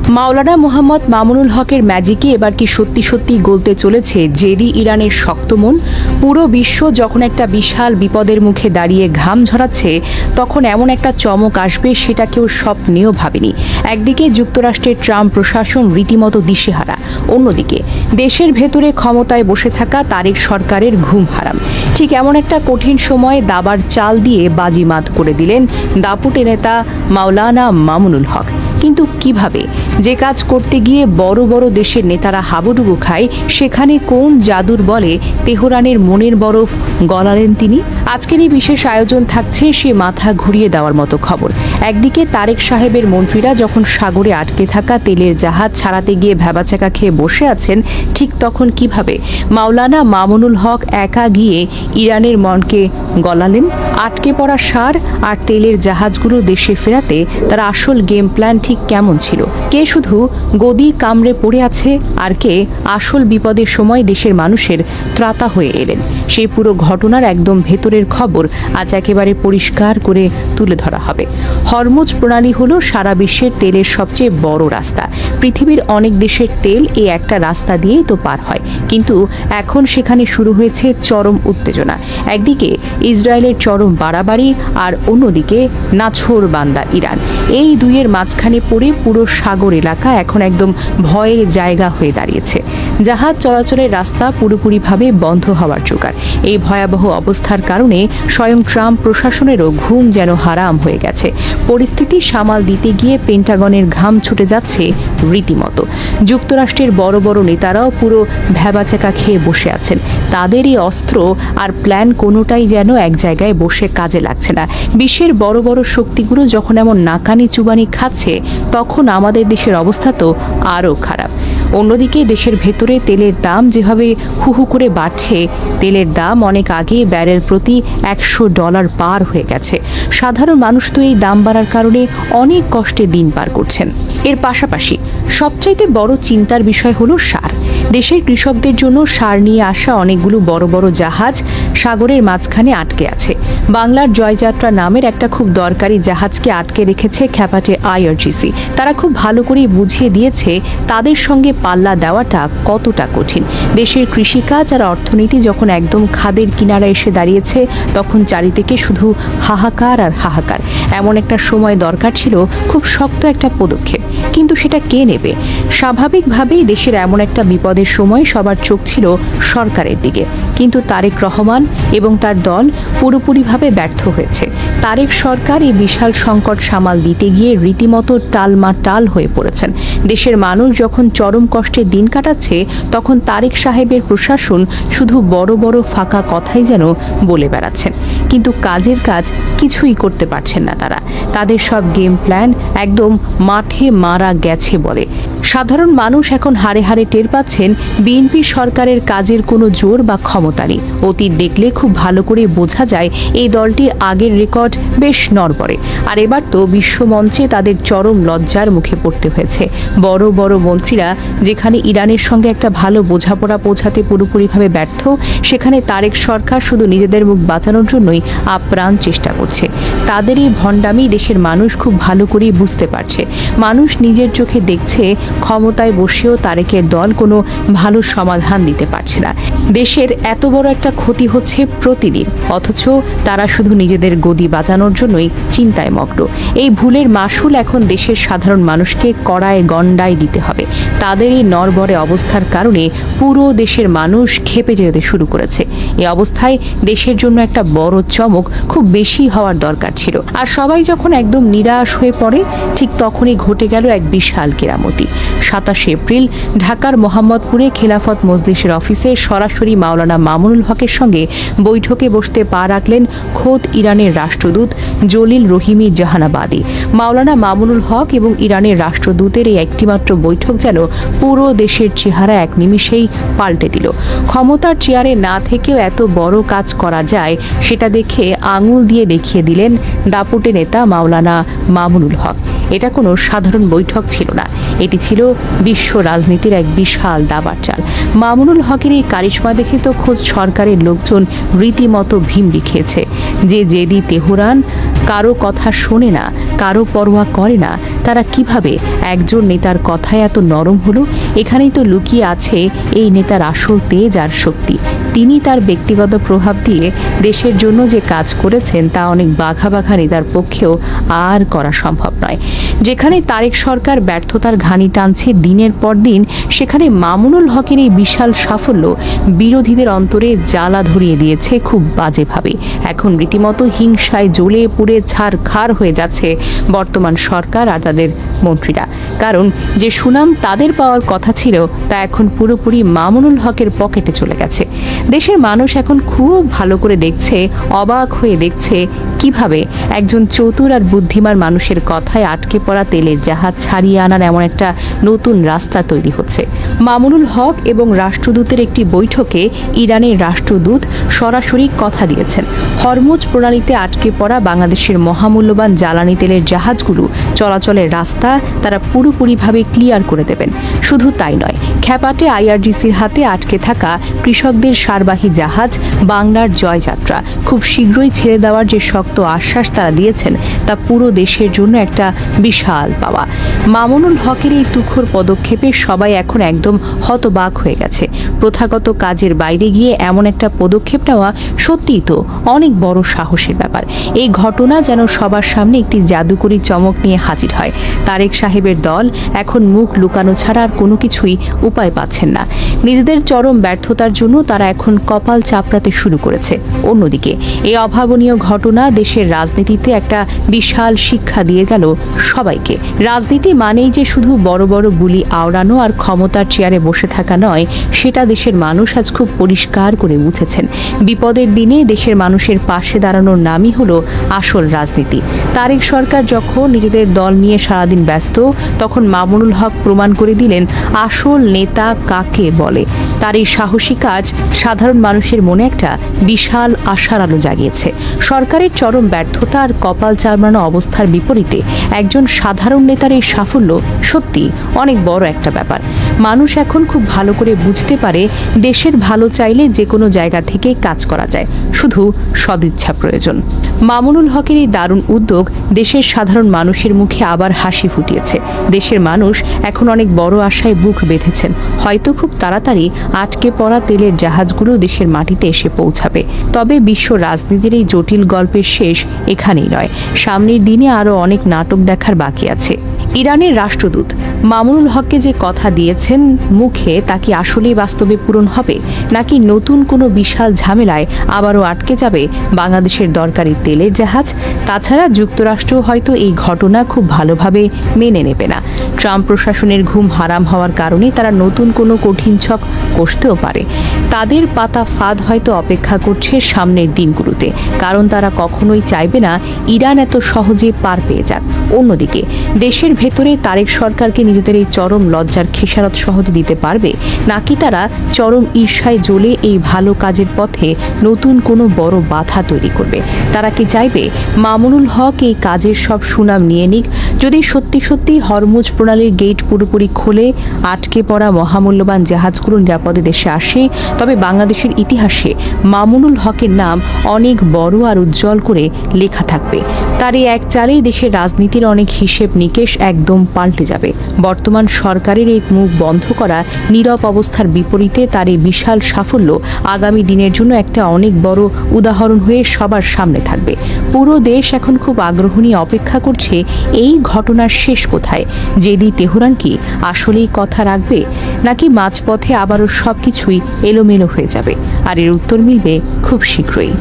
মাওলানা মোহাম্মদ মামুনুল হকের ম্যাজিকে এবার কি সত্যি সত্যি গলতে চলেছে জেদি ইরানের শক্ত মন? পুরো বিশ্ব যখন একটা বিশাল বিপদের মুখে দাঁড়িয়ে ঘাম ঝরাচ্ছে, তখন এমন একটা চমক আসবে সেটা কেউ স্বপ্নেও ভাবেনি। একদিকে যুক্তরাষ্ট্রের ট্রাম্প প্রশাসন রীতিমতো দিশেহারা, অন্যদিকে দেশের ভেতরে ক্ষমতায় বসে থাকা তারেক সরকারের ঘুম হারাম। ঠিক এমন একটা কঠিন সময়ে দাবার চাল দিয়ে বাজিমাত করে দিলেন দাপুটে নেতা মাওলানা মামুনুল হক। কিন্তু কিভাবে? যে কাজ করতে গিয়ে বড় বড় দেশের নেতারা হাবুডুবু খায়, সেখানে কোন জাদুর বলে তেহরানের মনের বরফ গলালেন তিনি? আজকের এই বিশেষ আয়োজন থাকছে সে মাথা ঘুরিয়ে দেওয়ার মতো খবর। একদিকে তারেক সাহেবের মন্ত্রীরা যখন সাগরে আটকে থাকা তেলের জাহাজ ছাড়াতে গিয়ে ভ্যাবাচাকা খেয়ে বসে আছেন, ঠিক তখন কিভাবে মাওলানা মামুনুল হক একা গিয়ে ইরানের মনকে গলালেন? আটকে পড়া সার আর তেলের জাহাজগুলো দেশে ফেরাতে তার আসল গেম প্ল্যান ঠিক কেমন ছিল? কে শুধু গদি কামড়ে পড়ে আছে, আর কে আসল বিপদের সময় দেশের মানুষের ত্রাতা হয়ে এলেন? সেই পুরো ঘটনার একদম ভেতরের খবর আজ একেবারে পরিষ্কার করে তুলে ধরা হবে। হরমুজ প্রণালী হলো সারা বিশ্বের তেলের সবচেয়ে বড় রাস্তা। পৃথিবীর অনেক দেশের তেল এই একটা রাস্তা দিয়েই তো পার হয়, কিন্তু এখন সেখানে শুরু হয়েছে চরম উত্তেজনা। একদিকে ইসরায়েলের চরম বাড়াবাড়ি, আর অন্যদিকে নাছোড়বান্দা ইরান। এই দুইয়ের মাঝখানে পড়ে পুরো সাগর এলাকা এখন একদম ভয়ের জায়গা হয়ে দাঁড়িয়েছে। জাহাজ চলাচলের রাস্তা পুরোপুরিভাবে বন্ধ হওয়ার জোগাড়। এই ভয়াবহ অবস্থার কারণে স্বয়ং ট্রাম্প প্রশাসনেরও ঘুম যেন হারাম হয়ে গেছে। পরিস্থিতি সামাল দিতে গিয়ে পেন্টাগনের ঘাম ছুটে যাচ্ছে রীতিমতো। যুক্তরাষ্ট্রের বড় বড় নেতারাও পুরো ভ্যাবাচাকা খেয়ে বসে আছেন। তাদের এই অস্ত্র আর প্ল্যান কোনোটাই যেন এক জায়গায় বসে কাজে লাগছে না। বিশ্বের বড় বড় শক্তিগুলো যখন এমন নাকানি চুবানি খাচ্ছে, তখন আমাদের দেশের অবস্থা তো আরও খারাপ। অন্যদিকে দেশের ভেতরে তেলের দাম যেভাবে হুহু করে বাড়ছে, তেলের দাম অনেক আগে ব্যারেল প্রতি $100 পার হয়ে গেছে। সাধারণ মানুষ তো এই দাম বাড়ার কারণে অনেক কষ্টে দিন পার করছেন। এর পাশাপাশি সবচাইতে বড় চিন্তার বিষয় হলো সার। দেশের কৃষকদের জন্য সার নিয়ে আসা অনেকগুলো বড় বড় জাহাজ সাগরের মাঝখানে আটকে আছে। বাংলার জয়যাত্রা নামের একটা খুব দরকারি জাহাজকে আটকে রেখেছে খ্যাপাটে আইআরজিসি। তারা খুব ভালো করেই বুঝিয়ে দিয়েছে তাদের সঙ্গে পাল্লা দেওয়াটা কতটা কঠিন। দেশের কৃষিকাজ আর অর্থনীতি যখন একদম খাদের কিনারা এসে দাঁড়িয়েছে, তখন চারিদিকে শুধু হাহাকার আর হাহাকার। এমন একটা সময় দরকার ছিল খুব শক্ত একটা পদক্ষেপ, কিন্তু সেটা কে নেবে? স্বাভাবিকভাবেই দেশের এমন একটা বিপদের সময় সবার চোখ ছিল সরকারের দিকে, কিন্তু তারেক রহমান এবং তার দল পুরোপুরিভাবে ব্যর্থ হয়েছে। তারেক সরকার এই বিশাল সংকট সামাল দিতে গিয়ে রীতিমতো টালমাটাল হয়ে পড়েছেন। দেশের মানুষ যখন চরম কষ্টে দিন কাটাচ্ছে, তখন তারেক সাহেবের প্রশাসন শুধু বড় বড় ফাঁকা কথাই যেন বলে বেড়াচ্ছেন, কিন্তু কাজের কাজ কিছুই করতে পারছেন না তারা। তাদের সব গেম প্ল্যান একদম মাঠে মারা গেছে বলে। সাধারণ মানুষ এখন হাড়ে হাড়ে টের পাচ্ছেন বিএনপি সরকারের কাজের কোনো জোর বা ক্ষমতা নেই। অতীত দেখলে খুব ভালো করে বোঝা যায় এই দলটির আগের রেকর্ড বেশ নড়বড়ে। আর এবার তো বিশ্বমঞ্চে তাদের চরম লজ্জার মুখে পড়তে হয়েছে। বড় বড় মন্ত্রীরা যেখানে ইরানের সঙ্গে একটা ভালো বোঝাপড়া পৌঁছাতে পুরোপুরিভাবে ব্যর্থ, সেখানে তারেক সরকার শুধু নিজেদের মুখ বাঁচানোর জন্যই আপ্রাণ চেষ্টা করছে। তাদের এই ভণ্ডামি দেশের মানুষ খুব ভালো করেই বুঝতে পারছে। মানুষ নিজের চোখে দেখছে ক্ষমতায় বসেও তারেকের দল কোনো ভালো সমাধান দিতে পারছে না। দেশের এত বড় একটা ক্ষতি হচ্ছে প্রতিদিন, অথচ তারা শুধু নিজেদের গদি বাজানোর জন্যই চিন্তায় মগ্ন। এই ভুলের মাসুল এখন দেশের সাধারণ মানুষকে কড়ায় গণ্ডায় দিতে হবে। তাদের এই নড়বড়ে অবস্থার কারণে পুরো দেশের মানুষ ক্ষেপে যেতে শুরু করেছে। এই অবস্থায় দেশের জন্য একটা বড় চমক খুব বেশি হওয়ার দরকার ছিল। আর সবাই যখন একদম নিরাশ হয়ে পড়ে, ঠিক তখনই ঘটে গেল এক বিশাল কেরামতি। 27 এপ্রিল ঢাকার মোহাম্মদপুরে খেলাফত মজলিসের অফিসে সরাসরি মাওলানা মামুনুল হকের সঙ্গে বৈঠকে বসতে পা রাখলেন খোদ ইরানের রাষ্ট্রদূত জলিল রহিমি জাহানাবাদী। মাওলানা মামুনুল হক এবং ইরানের রাষ্ট্রদূতের এই একটিমাত্র বৈঠক যেন পুরো দেশের চেহারা এক নিমিষেই পাল্টে দিল। ক্ষমতার চেয়ারে না থেকেও এত বড় কাজ করা যায়, সেটা দেখে আঙুল দিয়ে দেখিয়ে দিলেন দাপুটে নেতা মাওলানা মামুনুল হক। এটা কোনো সাধারণ বৈঠক ছিল না, এটি ছিল ছিল বিশ্ব রাজনীতির এক বিশাল দাবার চাল। মামুনুল হকের এই কারিশমা দেখে তো খোদ সরকারের লোকজন রীতিমতো ভিমড়ি খেয়েছে। যে জেদি তেহরান, কারো কথা শোনে না, কারো পরোয়া করে না, তারা কিভাবে একজন নেতার কথায় এত নরম হলো? এখানেই তো লুকিয়ে আছে এই নেতার আসল তেজ আর শক্তি। তিনি তার ব্যক্তিগত প্রভাব দিয়ে দেশের জন্য যে কাজ করেছেন তা অনেক বাঘা বাঘা নেতার পক্ষেও আর করা সম্ভব নয়। যেখানে তারেক সরকার ব্যর্থতার ঘানি টানছে দিনের পর দিন, সেখানে মামুনুল হকের এই বিশাল সাফল্য বিরোধীদের অন্তরে জ্বালা ধরিয়ে দিয়েছে খুব বাজেভাবে। এখন রীতিমতো হিংসায় জ্বলে পুড়ে ছারখার হয়ে যাচ্ছে বর্তমান সরকার আর তাদের মন্ত্রীরা। কারণ যে সুনাম তাদের পাওয়ার কথা ছিল তা এখন পুরোপুরি মামুনুল হকের পকেটে চলে গেছে। দেশের মানুষ এখন খুব ভালো করে দেখছে, অবাক হয়ে দেখছে কিভাবে একজন চতুর আর বুদ্ধিমান মানুষের কথায় আটকে পড়া তেলের জাহাজ ছাড়িয়ে আনার এমন একটা নতুন রাস্তা তৈরি হচ্ছে। মামুনুল হক এবং রাষ্ট্রদূতের একটি বৈঠকে ইরানের রাষ্ট্রদূত সরাসরি কথা দিয়েছেন, হরমুজ প্রণালীতে আটকে পড়া বাংলাদেশের মহামূল্যবান জ্বালানি তেলের জাহাজগুলো চলাচলের রাস্তা তারা পুরোপুরিভাবে ক্লিয়ার করে দেবেন। শুধু তাই নয়, খ্যাপাটে আইআরজিসির হাতে আটকে থাকা কৃষকদের সারবাহী জাহাজ বাংলার জয়যাত্রা খুব শীঘ্রই ছেড়ে দেওয়ার যে শক্ত আশ্বাস তারা দিয়েছেন তা পুরো দেশের জন্য একটা বিশাল পাওয়া। মামুনুল হকের এই তুখোড় পদক্ষেপে সবাই এখন একদম হতবাক হয়ে গেছে। প্রথাগত কাজের বাইরে গিয়ে এমন একটা পদক্ষেপ নেওয়া সত্যিই তো অনেক বড় সাহসের ব্যাপার। এই ঘটনা যেন সবার সামনে একটি জাদুকরী চমক নিয়ে হাজির হয়। তারেক সাহেবের দল এখন মুখ লুকানো ছাড়া আর কোনো কিছুই উপায় পাচ্ছেন না। নিজেদের চরম ব্যর্থতার জন্য তারা এখন কপাল চাপড়াতে শুরু করেছে। অন্যদিকে এই অভাবনীয় ঘটনা দেশের রাজনীতিতে একটা বিশাল শিক্ষা দিয়ে গেল সবাইকে। রাজনীতি মানেই যে শুধু বড় বড় বুলি আওড়ানো আর ক্ষমতার চেয়ারে বসে থাকা নয়, সেটা দেশের মানুষ আজ খুব পরিষ্কার করে বুঝেছেন। বিপদের দিনে দেশের মানুষের পাশে দাঁড়ানোর নামই হলো আসল রাজনীতি। তারেক সরকার যখন নিজেদের দল নিয়ে সারাদিন ব্যস্ত, তখন মামুনুল হক প্রমাণ করে দিলেন আসল নেতা কাকে বলে। তার এই সাহসী কাজ সাধারণ মানুষের মনে একটা বিশাল আশার আলো জাগিয়েছে। সরকারের চরম ব্যর্থতা আর কপাল চামড়ানো অবস্থার বিপরীতে একজন সাধারণ নেতার এই সাফল্য সত্যি অনেক বড় একটা ব্যাপার। মানুষ এখন খুব ভালো করে বুঝতে পারে দেশের ভালো চাইলে যে কোনো জায়গা থেকে কাজ করা যায়, শুধু সদিচ্ছা প্রয়োজন। মামুনুল হকের এই দারুণ উদ্যোগ দেশের সাধারণ মানুষের মুখে আবার হাসি ফুটিয়েছে। দেশের মানুষ এখন অনেক বড় আশায় বুক বেঁধেছেন। হয়তো খুব তাড়াতাড়ি আটকে পড়া তেলের জাহাজগুলো দেশের মাটিতে এসে পৌঁছাবে। তবে বিশ্ব রাজনীতির এই জটিল গল্পের শেষ এখানেই নয়। সামনের দিনে আরও অনেক নাটক দেখার বাকি আছে। ইরানের রাষ্ট্রদূত মামুনুল হককে যে কথা দিয়েছেন মুখে, তা কি আসলেই বাস্তবে পূরণ হবে, নাকি নতুন কোনো বিশাল ঝামেলায় আবারও আটকে যাবে বাংলাদেশের দরকারি তেলের জাহাজ? তাছাড়া যুক্তরাষ্ট্র হয়তো এই ঘটনা খুব ভালোভাবে মেনে নেবে না। ট্রাম্প প্রশাসনের ঘুম হারাম হওয়ার কারণে তারা নতুন কোনো কঠিন ছক কষতেও পারে। তাদের পাতা ফাঁদ হয়তো অপেক্ষা করছে সামনের দিনগুলোতে, কারণ তারা কখনোই চাইবে না ইরান এত সহজে পার পেয়ে যাক। অন্যদিকে দেশের ভেতরে তারেক সরকারকে নিজেদের এই চরম লজ্জার খেসারত সহজে দিতে পারবে, নাকি তারা চরম ঈর্ষায় জ্বলে এই ভালো কাজের পথে নতুন কোনো বড় বাধা তৈরি করবে? তারা কি চাইবে মামুনুল হক এই কাজের সব সুনাম নিয়ে নিক? যদি সত্যি সত্যি হরমুজ প্রণালীর গেট পুরোপুরি খুলে আটকে পড়া মহামূল্যবান জাহাজগুলো নিরাপদে দেশে আসে, তবে বাংলাদেশের ইতিহাসে মামুনুল হকের নাম অনেক বড় আর উজ্জ্বল করে লেখা থাকবে। তার এই এক চালেই দেশের রাজনীতির অনেক হিসেব নিকেশ একদম পাল্টে যাবে। বর্তমান সরকারের এই মুখ বন্ধ করা নীরব অবস্থার বিপরীতে তার এই বিশাল সাফল্য আগামী দিনের জন্য একটা অনেক বড় উদাহরণ হয়ে সবার সামনে থাকবে। পুরো দেশ এখন খুব আগ্রহ নিয়ে অপেক্ষা করছে এই ঘটনার শেষ কোথায়। জেদি তেহরান কি আসলেই কথা রাখবে, নাকি মাঝপথে আবারও সবকিছুই এলোমেলো হয়ে যাবে? আর এর উত্তর মিলবে খুব শীঘ্রই।